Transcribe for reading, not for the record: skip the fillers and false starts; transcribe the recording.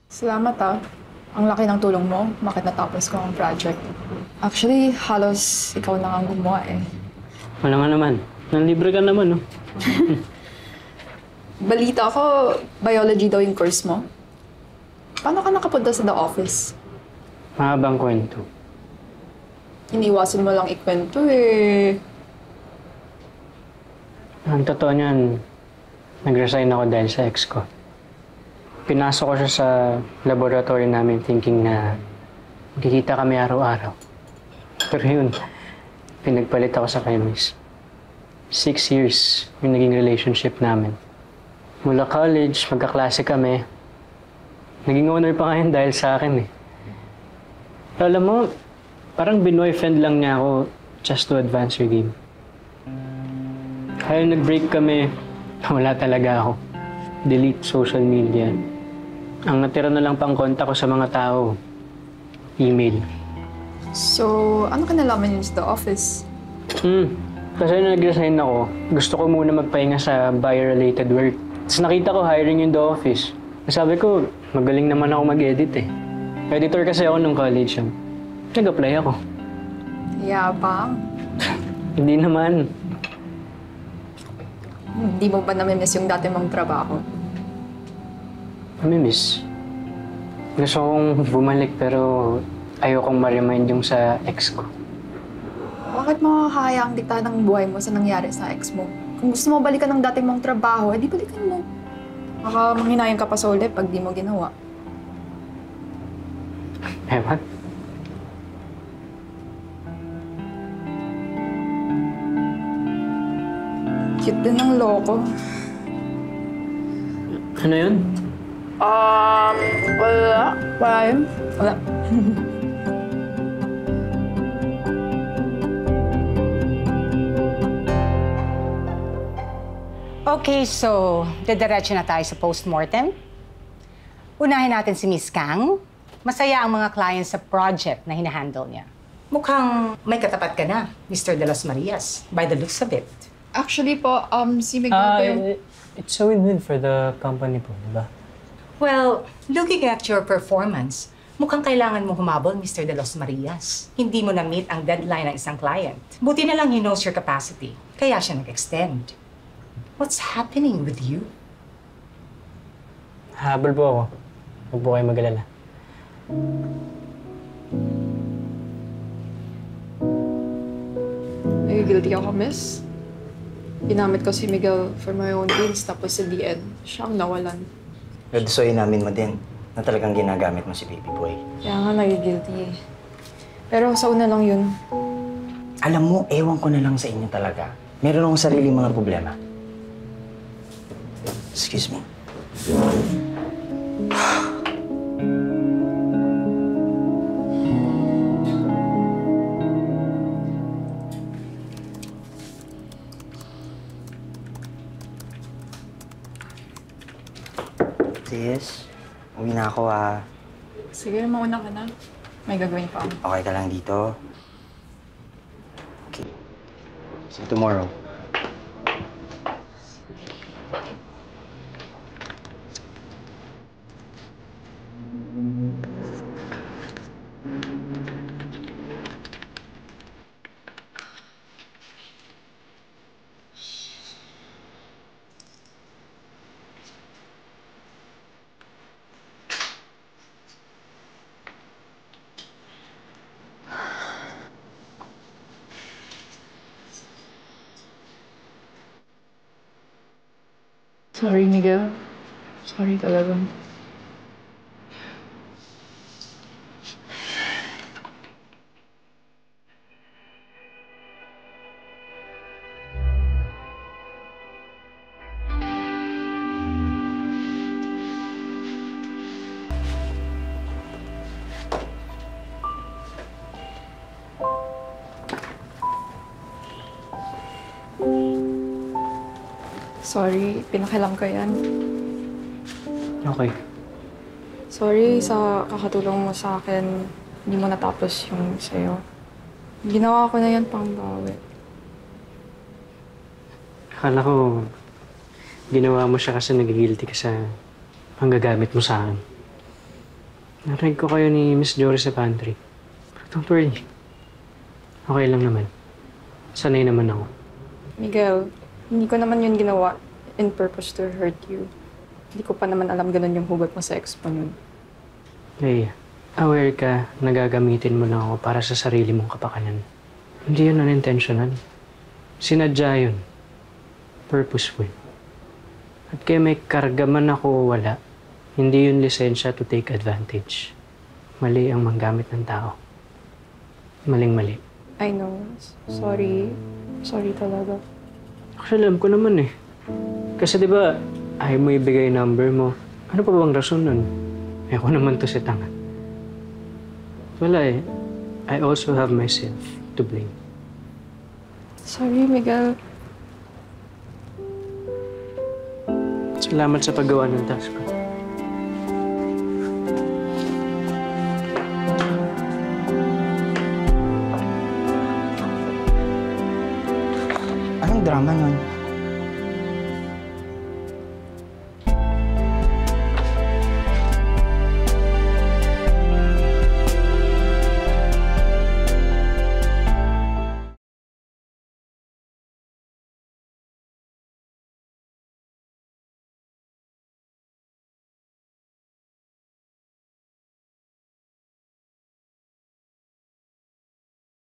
Salamat ah. Ang laki ng tulong mo. Bakit natapos ko ang project? Actually, halos ikaw lang ang gumawa eh. Wala nga naman. Nanlibre ka naman, no? Balita ko, biology daw yung course mo. Paano ka nakapunta sa the office? Mahabang kwento. Iniwasan mo lang ikwento eh. Ang totoo niyan, nag-resign ako dahil sa ex ko. Pinasok ko siya sa laboratory namin thinking na magkikita kami araw-araw. Pero yun, pinagpalit ako sa chemist. 6 years yung naging relationship namin. Mula college, magkaklase kami. Naging owner pa ngayon dahil sa akin eh. Alam mo, parang binoyfriend lang niya ako just to advance your game. Kaya nag-break kami, wala talaga ako. Delete social media. Ang natira na lang pang kontak ko sa mga tao, email. So, ano ka nalaman yun sa the office? Kasi nung nag-resign ako, gusto ko muna magpahinga sa buyer-related work. Tapos nakita ko hiring in the office. Sabi ko, magaling naman ako mag-edit eh. Editor kasi ako nung college. Nag-apply ako. Yabang. Hindi naman. Hindi mo ba namimiss yung dati mong trabaho? Namimiss. Gusto kong bumalik pero ayokong ma-remind yung sa ex ko. Bakit mo hahayaang diktahan ng buhay mo sa nangyari sa ex mo? Kung gusto mo balikan ng dati mong trabaho, edi balikan mo. Baka manghinayang ka pa sa ulit pag di mo ginawa. Ewan? Cute din ng loko. Ano yun? Wala. Wala yun? Wala. Okay, so didiretso na tayo sa postmortem. Unahin natin si Miss Kang. Masaya ang mga clients sa project na hinahandle niya. Mukhang may katapat ka na, Mr. De Los Marias, by the looks of it. Actually po, si Miguel po yung... It's a win-win for the company po, di ba? Well, looking at your performance, mukhang kailangan mo humabol, Mr. De Los Marias. Hindi mo na-meet ang deadline ng isang client. Buti na lang he knows your capacity, kaya siya nag-extend. What's happening with you? Habol po ako. Huwag po kayo mag-alala. Guilty ako, miss. Ginamit ko si Miguel for my own gains, tapos sa the end, siya ang nawalan. Redusoy namin mo din na talagang ginagamit mo si baby boy. Kaya nga nagigilty eh. Pero sa una lang yun. Alam mo, ewan ko na lang sa inyo talaga. Meron akong sariling mga problema. Excuse me. Sis, uwi na ako ah. Sige, mauna ka na. May gagawin pa ako. Okay ka lang dito? Okay. See you tomorrow. Sorry, Miguel. Sorry talaga. Sorry, pinakilam ko yan. Okay. Sorry sa kakatulong mo sa akin. Hindi mo natapos yung sa'yo. Ginawa ko na yan pang bawi. Akala ko, ginawa mo siya kasi nagigilty ka sa panggagamit mo sa akin. Narinig ko kayo ni Miss Jory sa pantry. Pero don't worry. Okay lang naman. Sanay naman ako. Miguel, hindi ko naman yun ginawa in purpose to hurt you. Hindi ko pa naman alam ganun yung hugot mo sa ex mo nun. Hey, aware ka na gagamitin mo lang ako para sa sarili mong kapakanan. Hindi yun unintentional. Sinadya yun. Purposeful. At kaya may karga man ako o wala, hindi yun lisensya to take advantage. Mali ang manggamit ng tao. Maling-mali. I know. Sorry. Sorry talaga. Actually, alam ko naman eh. Kasi di ba, ayaw mo ibigay number mo. Ano pa bang rason nun? Ako naman to si tanga. Wala eh. I also have myself to blame. Sorry, Miguel. Salamat sa paggawa ng task ko. Anong drama nun?